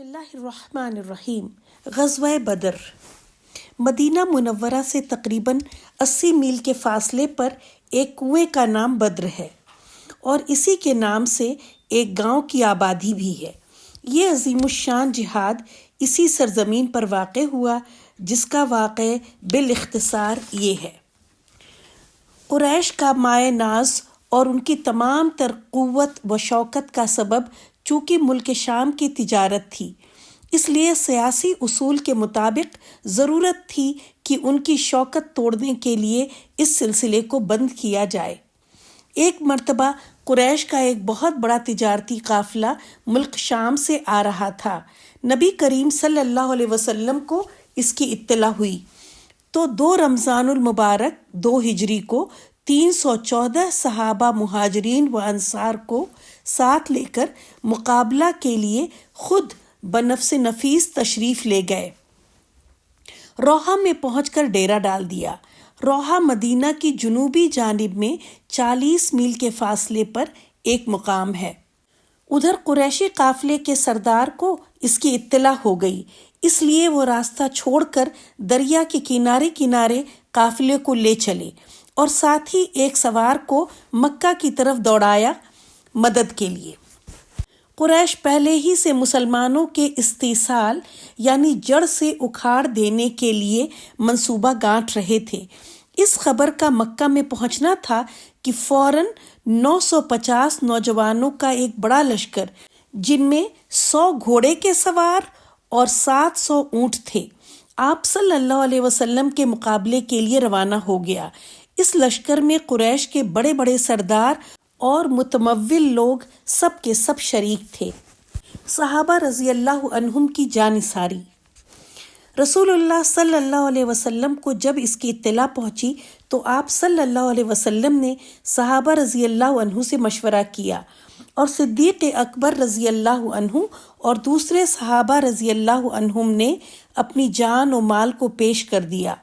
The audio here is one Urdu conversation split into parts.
اللہ الرحمن الرحیم۔ غزوہ بدر مدینہ منورہ سے تقریباً 80 میل کے فاصلے پر ایک کنویں کا نام بدر ہے اور اسی کے نام سے ایک گاؤں کی آبادی بھی ہے۔ یہ عظیم الشان جہاد اسی سرزمین پر واقع ہوا جس کا واقعہ بالاختصار یہ ہے۔ قریش کا مائع ناز اور ان کی تمام تر قوت و شوکت کا سبب چونکہ ملک شام کی تجارت تھی، اس لیے سیاسی اصول کے مطابق ضرورت تھی کہ ان کی شوکت توڑنے کے لیے اس سلسلے کو بند کیا جائے۔ ایک مرتبہ قریش کا ایک بہت بڑا تجارتی قافلہ ملک شام سے آ رہا تھا۔ نبی کریم صلی اللہ علیہ وسلم کو اس کی اطلاع ہوئی تو 2 رمضان المبارک 2 ہجری کو 314 صحابہ مہاجرین و انصار کو ساتھ لے کر مقابلہ کے لیے خود بنفس نفیس تشریف لے گئے۔ روحہ میں پہنچ کر ڈیرا ڈال دیا۔ روحہ مدینہ کی جنوبی جانب میں 40 میل کے فاصلے پر ایک مقام ہے۔ ادھر قریشی قافلے کے سردار کو اس کی اطلاع ہو گئی، اس لیے وہ راستہ چھوڑ کر دریا کے کنارے کنارے قافلے کو لے چلے اور ساتھ ہی ایک سوار کو مکہ کی طرف دوڑایا مدد کے لیے۔ قریش پہلے ہی سے مسلمانوں کے استئصال یعنی جڑ سے اکھاڑ دینے کے لیے منصوبہ گانٹ رہے تھے۔ اس خبر کا مکہ میں پہنچنا تھا کہ فوراً 950 نوجوانوں کا ایک بڑا لشکر جن میں 100 گھوڑے کے سوار اور 700 اونٹ تھے، آپ صلی اللہ علیہ وسلم کے مقابلے کے لیے روانہ ہو گیا۔ اس لشکر میں قریش کے بڑے بڑے سردار اور متمول لوگ سب کے سب شریک تھے۔ صحابہ رضی اللہ عنہم کی جانثاری۔ رسول اللہ صلی اللہ علیہ وسلم کو جب اس کی اطلاع پہنچی تو آپ صلی اللہ علیہ وسلم نے صحابہ رضی اللہ عنہ سے مشورہ کیا اور صدیق اکبر رضی اللہ عنہ اور دوسرے صحابہ رضی اللہ عنہم نے اپنی جان و مال کو پیش کر دیا۔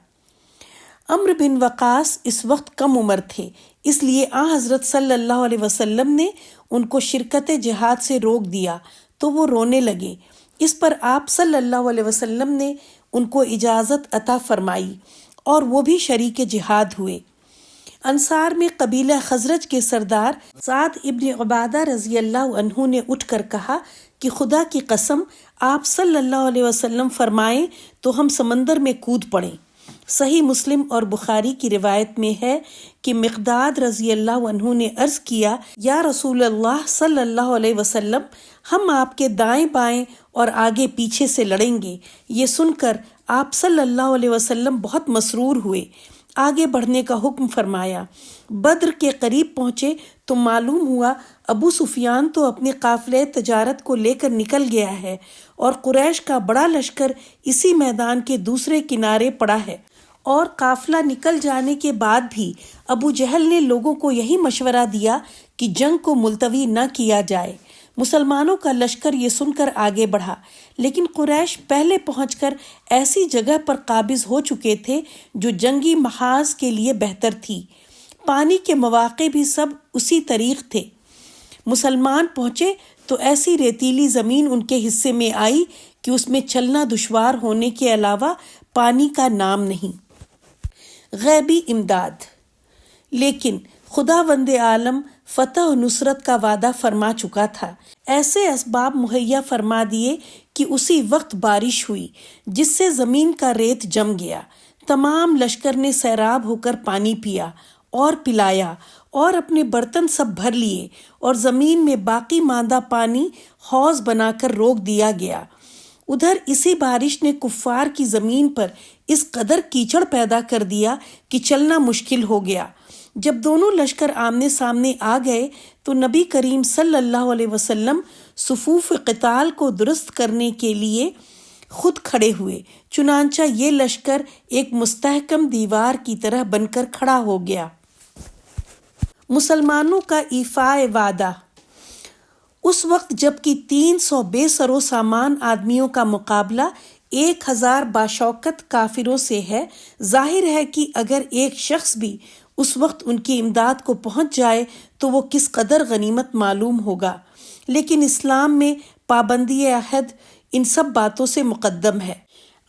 عمرو بن وقاص اس وقت کم عمر تھے، اس لیے حضرت صلی اللہ علیہ وسلم نے ان کو شرکت جہاد سے روک دیا تو وہ رونے لگے۔ اس پر آپ صلی اللہ علیہ وسلم نے ان کو اجازت عطا فرمائی اور وہ بھی شریک جہاد ہوئے۔ انصار میں قبیلہ خزرج کے سردار سعد ابن عبادہ رضی اللہ عنہ نے اٹھ کر کہا کہ خدا کی قسم آپ صلی اللہ علیہ وسلم فرمائیں تو ہم سمندر میں کود پڑیں۔ صحیح مسلم اور بخاری کی روایت میں ہے کہ مقداد رضی اللہ عنہ نے عرض کیا، یا رسول اللہ صلی اللہ علیہ وسلم، ہم آپ کے دائیں بائیں اور آگے پیچھے سے لڑیں گے۔ یہ سن کر آپ صلی اللہ علیہ وسلم بہت مسرور ہوئے، آگے بڑھنے کا حکم فرمایا۔ بدر کے قریب پہنچے تو معلوم ہوا ابو سفیان تو اپنے قافلے تجارت کو لے کر نکل گیا ہے اور قریش کا بڑا لشکر اسی میدان کے دوسرے کنارے پڑا ہے، اور قافلہ نکل جانے کے بعد بھی ابو جہل نے لوگوں کو یہی مشورہ دیا کہ جنگ کو ملتوی نہ کیا جائے۔ مسلمانوں کا لشکر یہ سن کر آگے بڑھا، لیکن قریش پہلے پہنچ کر ایسی جگہ پر قابض ہو چکے تھے جو جنگی محاذ کے لیے بہتر تھی۔ پانی کے مواقع بھی سب اسی طریق تھے۔ مسلمان پہنچے تو ایسی ریتیلی زمین ان کے حصے میں آئی کہ اس میں چلنا دشوار ہونے کے علاوہ پانی کا نام نہیں۔ غیبی امداد۔ لیکن خداوند عالم فتح و نصرت کا وعدہ فرما چکا تھا۔ ایسے اسباب مہیا فرما دیے کہ اسی وقت بارش ہوئی جس سے زمین کا ریت جم گیا۔ تمام لشکر نے سیراب ہو کر پانی پیا اور پلایا اور اپنے برتن سب بھر لیے، اور زمین میں باقی ماندہ پانی حوض بنا کر روک دیا گیا۔ ادھر اسی بارش نے کفار کی زمین پر اس قدر کیچڑ پیدا کر دیا کہ چلنا مشکل ہو گیا۔ جب دونوں لشکر آمنے سامنے آ گئے تو نبی کریم صلی اللہ علیہ وسلم صفوف قتال کو درست کرنے کے لیے خود کھڑے ہوئے، چنانچہ یہ لشکر ایک مستحکم دیوار کی طرح بن کر کھڑا ہو گیا۔ مسلمانوں کا ایفاء وعدہ۔ اس وقت جب کہ 300 بے سر و سامان آدمیوں کا مقابلہ 1000 باشوکت کافروں سے ہے، ظاہر ہے کہ اگر ایک شخص بھی اس وقت ان کی امداد کو پہنچ جائے تو وہ کس قدر غنیمت معلوم ہوگا۔ لیکن اسلام میں پابندی عہد، ان سب باتوں سے مقدم ہے۔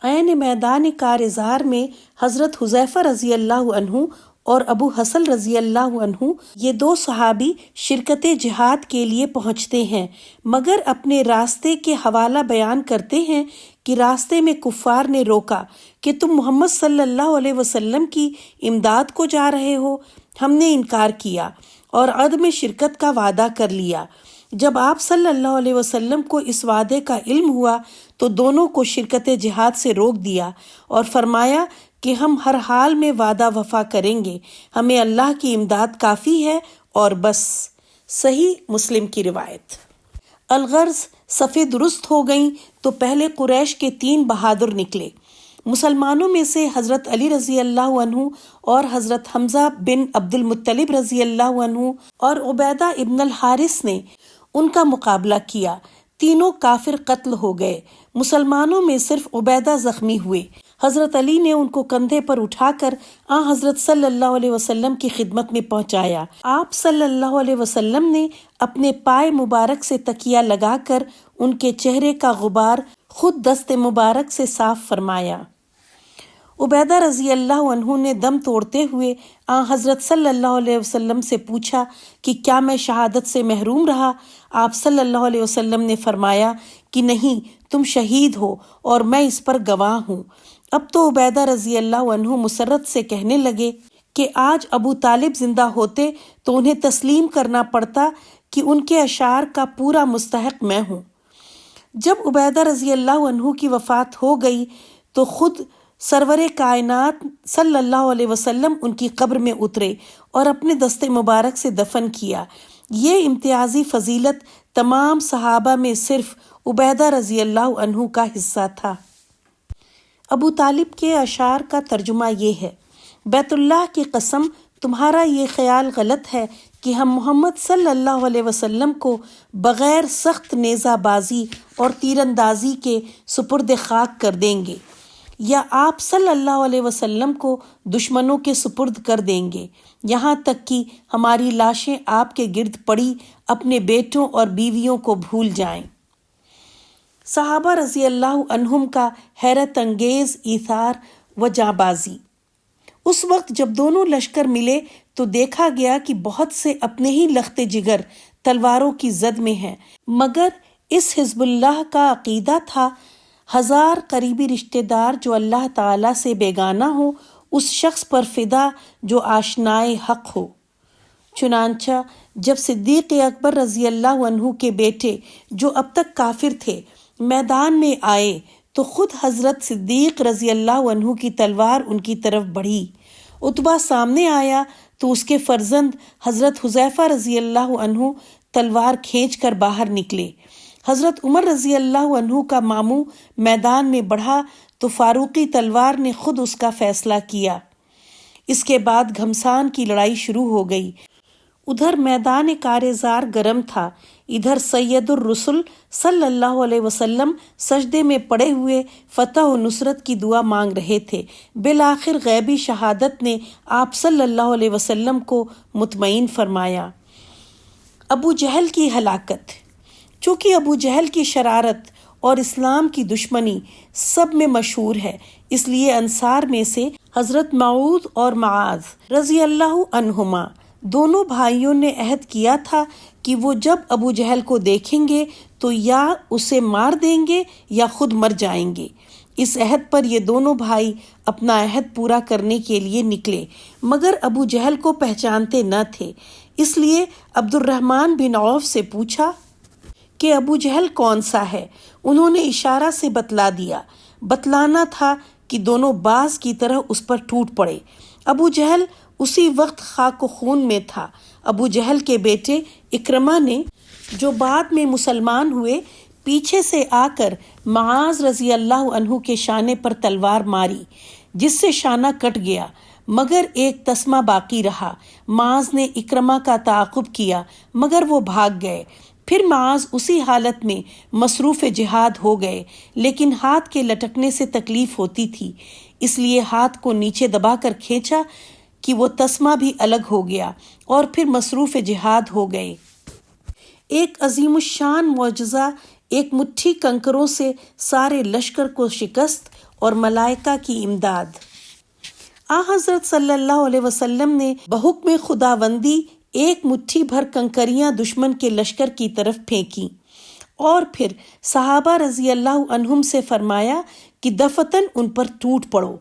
عین میدان کارزار میں حضرت حذیفہ رضی اللہ عنہ اور ابو حسن رضی اللہ عنہ یہ دو صحابی شرکت جہاد کے لیے پہنچتے ہیں، مگر اپنے راستے کے حوالہ بیان کرتے ہیں کہ راستے میں کفار نے روکا کہ تم محمد صلی اللہ علیہ وسلم کی امداد کو جا رہے ہو۔ ہم نے انکار کیا اور عدم شرکت کا وعدہ کر لیا۔ جب آپ صلی اللہ علیہ وسلم کو اس وعدے کا علم ہوا تو دونوں کو شرکت جہاد سے روک دیا اور فرمایا کہ ہم ہر حال میں وعدہ وفا کریں گے، ہمیں اللہ کی امداد کافی ہے اور بس۔ صحیح مسلم کی روایت۔ الغرض صفیں درست ہو گئیں تو پہلے قریش کے 3 بہادر نکلے۔ مسلمانوں میں سے حضرت علی رضی اللہ عنہ اور حضرت حمزہ بن عبد المطلب رضی اللہ عنہ اور عبیدہ ابن الحارث نے ان کا مقابلہ کیا۔ تینوں کافر قتل ہو گئے۔ مسلمانوں میں صرف عبیدہ زخمی ہوئے۔ حضرت علی نے ان کو کندھے پر اٹھا کر حضرت صلی اللہ علیہ وسلم کی خدمت میں پہنچایا۔ آپ صلی اللہ علیہ وسلم نے اپنے پائے مبارک سے تکیہ لگا کر ان کے چہرے کا غبار خود دست مبارک سے صاف فرمایا۔ عبیدہ رضی اللہ عنہ نے دم توڑتے ہوئے حضرت صلی اللہ علیہ وسلم سے پوچھا کہ کیا میں شہادت سے محروم رہا؟ آپ صلی اللہ علیہ وسلم نے فرمایا کہ نہیں، تم شہید ہو اور میں اس پر گواہ ہوں۔ اب تو عبیدہ رضی اللہ عنہ مسرت سے کہنے لگے کہ آج ابو طالب زندہ ہوتے تو انہیں تسلیم کرنا پڑتا کہ ان کے اشعار کا پورا مستحق میں ہوں۔ جب عبیدہ رضی اللہ عنہ کی وفات ہو گئی تو خود سرور کائنات صلی اللہ علیہ وسلم ان کی قبر میں اترے اور اپنے دست مبارک سے دفن کیا۔ یہ امتیازی فضیلت تمام صحابہ میں صرف عبیدہ رضی اللہ عنہ کا حصہ تھا۔ ابو طالب کے اشعار کا ترجمہ یہ ہے: بیت اللہ کی قسم، تمہارا یہ خیال غلط ہے کہ ہم محمد صلی اللہ علیہ وسلم کو بغیر سخت نیزہ بازی اور تیر اندازی کے سپرد خاک کر دیں گے، یا آپ صلی اللہ علیہ وسلم کو دشمنوں کے سپرد کر دیں گے، یہاں تک کہ ہماری لاشیں آپ کے گرد پڑی اپنے بیٹوں اور بیویوں کو بھول جائیں۔ صحابہ رضی اللہ عنہم کا حیرت انگیز ایثار و جانبازی۔ اس وقت جب دونوں لشکر ملے تو دیکھا گیا کہ بہت سے اپنے ہی لخت جگر تلواروں کی زد میں ہیں، مگر اس حزب اللہ کا عقیدہ تھا 1000 قریبی رشتہ دار جو اللہ تعالیٰ سے بیگانہ ہو اس شخص پر فدا جو آشنائے حق ہو۔ چنانچہ جب صدیق اکبر رضی اللہ عنہ کے بیٹے جو اب تک کافر تھے میدان میں آئے تو خود حضرت صدیق رضی اللہ عنہ کی تلوار ان کی طرف بڑھی۔ عتبہ سامنے آیا تو اس کے فرزند حضرت حذیفہ رضی اللہ عنہ تلوار کھینچ کر باہر نکلے۔ حضرت عمر رضی اللہ عنہ کا ماموں میدان میں بڑھا تو فاروقی تلوار نے خود اس کا فیصلہ کیا۔ اس کے بعد گھمسان کی لڑائی شروع ہو گئی۔ ادھر میدان کارزار گرم تھا، ادھر سید الرسل صلی اللہ علیہ وسلم سجدے میں پڑے ہوئے فتح و نصرت کی دعا مانگ رہے تھے۔ بالآخر غیبی شہادت نے آپ صلی اللہ علیہ وسلم کو مطمئن فرمایا۔ ابو جہل کی ہلاکت۔ چونکہ ابو جہل کی شرارت اور اسلام کی دشمنی سب میں مشہور ہے، اس لیے انصار میں سے حضرت معوذ اور معاذ رضی اللہ عنہما دونوں بھائیوں نے عہد کیا تھا کہ وہ جب ابو جہل کو دیکھیں گے تو یا اسے مار دیں گے یا خود مر جائیں گے۔ اس عہد پر یہ دونوں بھائی اپنا عہد پورا کرنے کے لیے نکلے، مگر ابو جہل کو پہچانتے نہ تھے، اس لیے عبد الرحمن بن عوف سے پوچھا کہ ابو جہل کون سا ہے؟ انہوں نے اشارہ سے بتلا دیا۔ بتلانا تھا کہ دونوں باز کی طرح اس پر ٹوٹ پڑے۔ ابو جہل اسی وقت خاک و خون میں تھا۔ ابو جہل کے بیٹے اکرمہ نے جو بعد میں مسلمان ہوئے پیچھے سے آ کر معاذ رضی اللہ عنہ کے شانے پر تلوار ماری، جس سے شانہ کٹ گیا، مگر ایک تسمہ باقی رہا۔ معاذ نے اکرمہ کا تعاقب کیا مگر وہ بھاگ گئے۔ پھر معاذ اسی حالت میں مصروف جہاد ہو گئے، لیکن ہاتھ کے لٹکنے سے تکلیف ہوتی تھی، اس لیے ہاتھ کو نیچے دبا کر کھینچا کہ وہ تسمہ بھی الگ ہو گیا اور پھر مصروف جہاد ہو گئے۔ ایک عظیم الشان معجزہ ایک مٹھی کنکروں سے سارے لشکر کو شکست اور ملائکہ کی امداد۔ حضرت صلی اللہ علیہ وسلم نے بحکم خداوندی ایک مٹھی بھر کنکریاں دشمن کے لشکر کی طرف پھینکی اور پھر صحابہ رضی اللہ عنہم سے فرمایا کہ دفتن ان پر ٹوٹ پڑو۔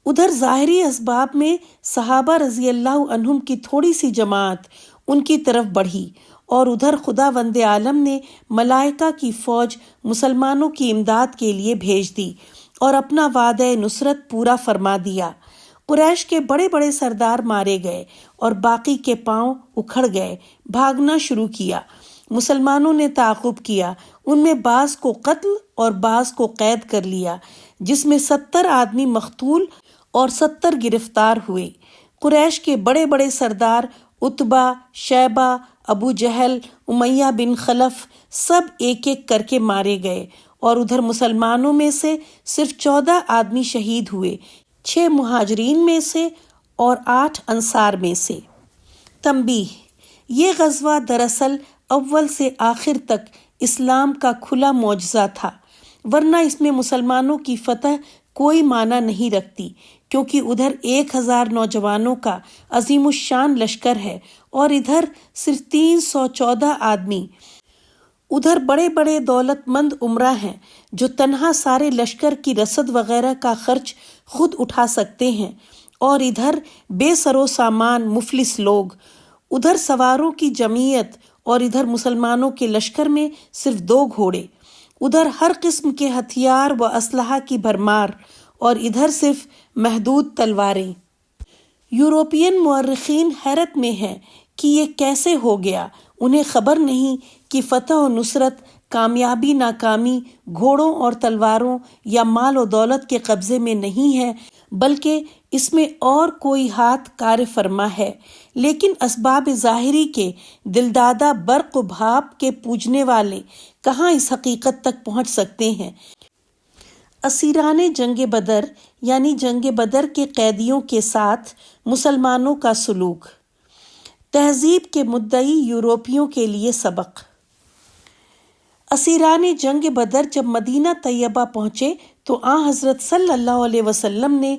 ادھر ظاہری اسباب میں صحابہ رضی اللہ عنہم کی تھوڑی سی جماعت ان کی طرف بڑھی اور ادھر خداوند عالم نے ملائکہ کی فوج مسلمانوں کی امداد کے لیے بھیج دی اور اپنا وعدہ نصرت پورا فرما دیا۔ قریش کے بڑے بڑے سردار مارے گئے اور باقی کے پاؤں اکھڑ گئے، بھاگنا شروع کیا۔ مسلمانوں نے تعاقب کیا، ان میں بعض کو قتل اور بعض کو قید کر لیا، جس میں 70 آدمی مقتول اور 70 گرفتار ہوئے۔ قریش کے بڑے بڑے سردار عتبہ، شیبہ، ابو جہل، امیہ بن خلف سب ایک ایک کر کے مارے گئے اور ادھر مسلمانوں میں سے صرف 14 آدمی شہید ہوئے، 6 مہاجرین میں سے اور 8 انصار میں سے۔ تنبیہ: یہ غزوہ دراصل اول سے آخر تک اسلام کا کھلا معجزہ تھا، ورنہ اس میں مسلمانوں کی فتح کوئی معنی نہیں رکھتی، کیونکہ ادھر 1000 نوجوانوں کا عظیم الشان لشکر ہے اور ادھر صرف 314 آدمی۔ ادھر بڑے بڑے دولت مند امراء ہیں جو تنہا سارے لشکر کی رسد وغیرہ کا خرچ خود اٹھا سکتے ہیں، اور ادھر بے سر و سامان مفلس لوگ۔ ادھر سواروں کی جمعیت اور ادھر مسلمانوں کے لشکر میں صرف 2 گھوڑے۔ ادھر ہر قسم کے ہتھیار و اسلحہ کی بھرمار اور ادھر صرف محدود تلواریں۔ یورپین مورخین حیرت میں ہیں کہ یہ کیسے ہو گیا۔ انہیں خبر نہیں کہ فتح و نصرت، کامیابی ناکامی گھوڑوں اور تلواروں یا مال و دولت کے قبضے میں نہیں ہے، بلکہ اس میں اور کوئی ہاتھ کار فرما ہے۔ لیکن اسباب ظاہری کے دلدادہ برق و بھاپ کے پوجنے والے کہاں اس حقیقت تک پہنچ سکتے ہیں۔ اسیران جنگ بدر یعنی جنگ بدر کے قیدیوں کے ساتھ مسلمانوں کا سلوک۔ تہذیب کے مدعی یورپیوں کے لیے سبق۔ اسیران جنگ بدر جب مدینہ طیبہ پہنچے تو حضرت صلی اللہ علیہ وسلم نے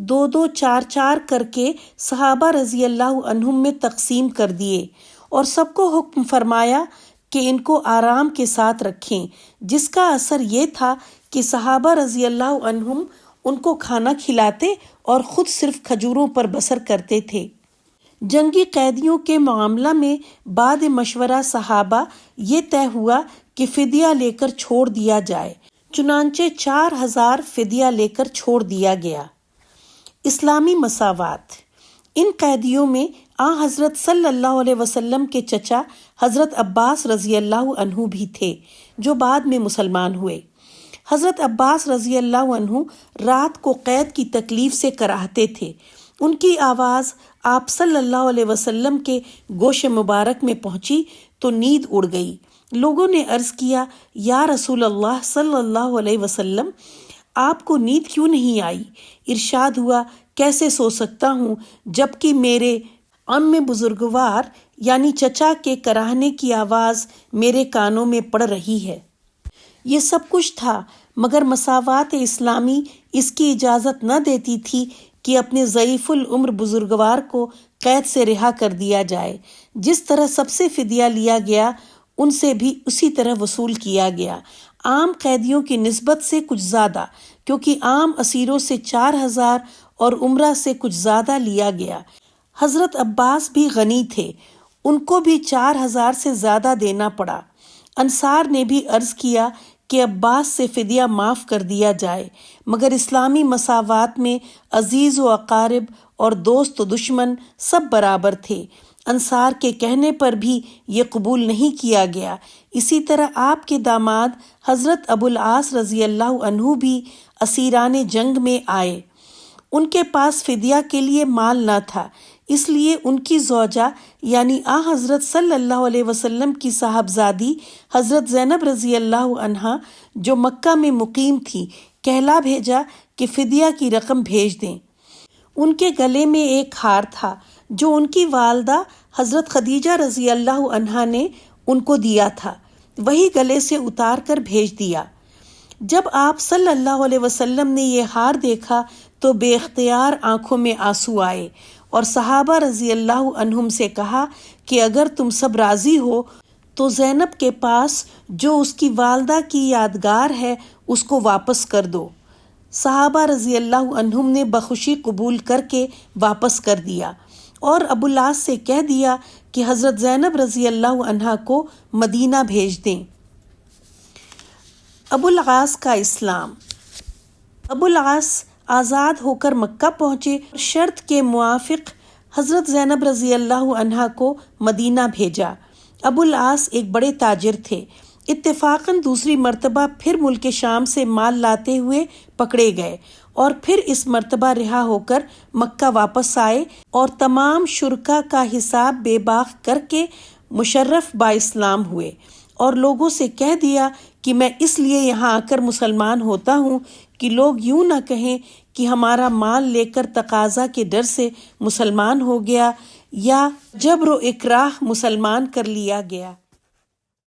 2 4 کر کے صحابہ رضی اللہ عنہم میں تقسیم کر دیے اور سب کو حکم فرمایا کہ ان کو آرام کے ساتھ رکھیں، جس کا اثر یہ تھا کہ صحابہ رضی اللہ عنہم ان کو کھانا کھلاتے اور خود صرف کھجوروں پر بسر کرتے تھے۔ جنگی قیدیوں کے معاملہ میں بعد مشورہ صحابہ یہ طے ہوا کہ فدیہ لے کر چھوڑ دیا جائے، چنانچہ 4000 فدیہ لے کر چھوڑ دیا گیا۔ اسلامی مساوات۔ ان قیدیوں میں حضرت صلی اللہ علیہ وسلم کے چچا حضرت عباس رضی اللہ عنہ بھی تھے، جو بعد میں مسلمان ہوئے۔ حضرت عباس رضی اللہ عنہ رات کو قید کی تکلیف سے کراہتے تھے۔ ان کی آواز آپ صلی اللہ علیہ وسلم کے گوش مبارک میں پہنچی تو نیند اڑ گئی۔ لوگوں نے عرض کیا، یا رسول اللہ صلی اللہ علیہ وسلم، آپ کو نیند کیوں نہیں آئی؟ ارشاد ہوا، کیسے سو سکتا ہوں جبکہ میرے عم بزرگوار یعنی چچا کے کراہنے کی آواز میرے کانوں میں پڑ رہی ہے۔ یہ سب کچھ تھا، مگر مساوات اسلامی اس کی اجازت نہ دیتی تھی کہ اپنے ضعیف العمر بزرگوار کو قید سے رہا کر دیا جائے۔ جس طرح سب سے فدیہ لیا گیا، ان سے بھی اسی طرح وصول کیا گیا، عام قیدیوں کی نسبت سے کچھ زیادہ، کیونکہ عام اسیروں سے 4000 اور عمرہ سے کچھ زیادہ لیا گیا۔ حضرت عباس بھی غنی تھے، ان کو بھی 4000 سے زیادہ دینا پڑا۔ انصار نے بھی عرض کیا کہ عباس سے فدیہ معاف کر دیا جائے، مگر اسلامی مساوات میں عزیز و اقارب اور دوست و دشمن سب برابر تھے۔ انصار کے کہنے پر بھی یہ قبول نہیں کیا گیا۔ اسی طرح آپ کے داماد حضرت ابو العاص رضی اللہ عنہ بھی اسیران جنگ میں آئے۔ ان کے پاس فدیہ کے لیے مال نہ تھا، اس لیے ان کی زوجہ یعنی حضرت صلی اللہ علیہ وسلم کی صاحبزادی حضرت زینب رضی اللہ عنہا جو مکہ میں مقیم تھی، کہلا بھیجا کہ فدیہ کی رقم بھیج دیں۔ ان کے گلے میں ایک ہار تھا جو ان کی والدہ حضرت خدیجہ رضی اللہ عنہا نے ان کو دیا تھا۔ وہی گلے سے اتار کر بھیج دیا۔ جب آپ صلی اللہ علیہ وسلم نے یہ ہار دیکھا تو بے اختیار آنکھوں میں آنسو آئے اور صحابہ رضی اللہ عنہم سے کہا کہ اگر تم سب راضی ہو تو زینب کے پاس جو اس کی والدہ کی یادگار ہے اس کو واپس کر دو۔ صحابہ رضی اللہ عنہم نے بخوشی قبول کر کے واپس کر دیا اور ابو العاص سے کہہ دیا کہ حضرت زینب رضی اللہ عنہا کو مدینہ بھیج دیں۔ ابو العاص کا اسلام۔ ابو العاص آزاد ہو کر مکہ پہنچے اور شرط کے موافق حضرت زینب رضی اللہ عنہا کو مدینہ بھیجا۔ ابو العاص ایک بڑے تاجر تھے۔ اتفاقاً دوسری مرتبہ پھر ملک شام سے مال لاتے ہوئے پکڑے گئے اور پھر اس مرتبہ رہا ہو کر مکہ واپس آئے اور تمام شرکا کا حساب بے باک کر کے مشرف با اسلام ہوئے اور لوگوں سے کہہ دیا کہ میں اس لیے یہاں آ کر مسلمان ہوتا ہوں کہ لوگ یوں نہ کہیں کہ ہمارا مال لے کر تقاضا کے ڈر سے مسلمان ہو گیا یا جبر و اکراہ مسلمان کر لیا گیا۔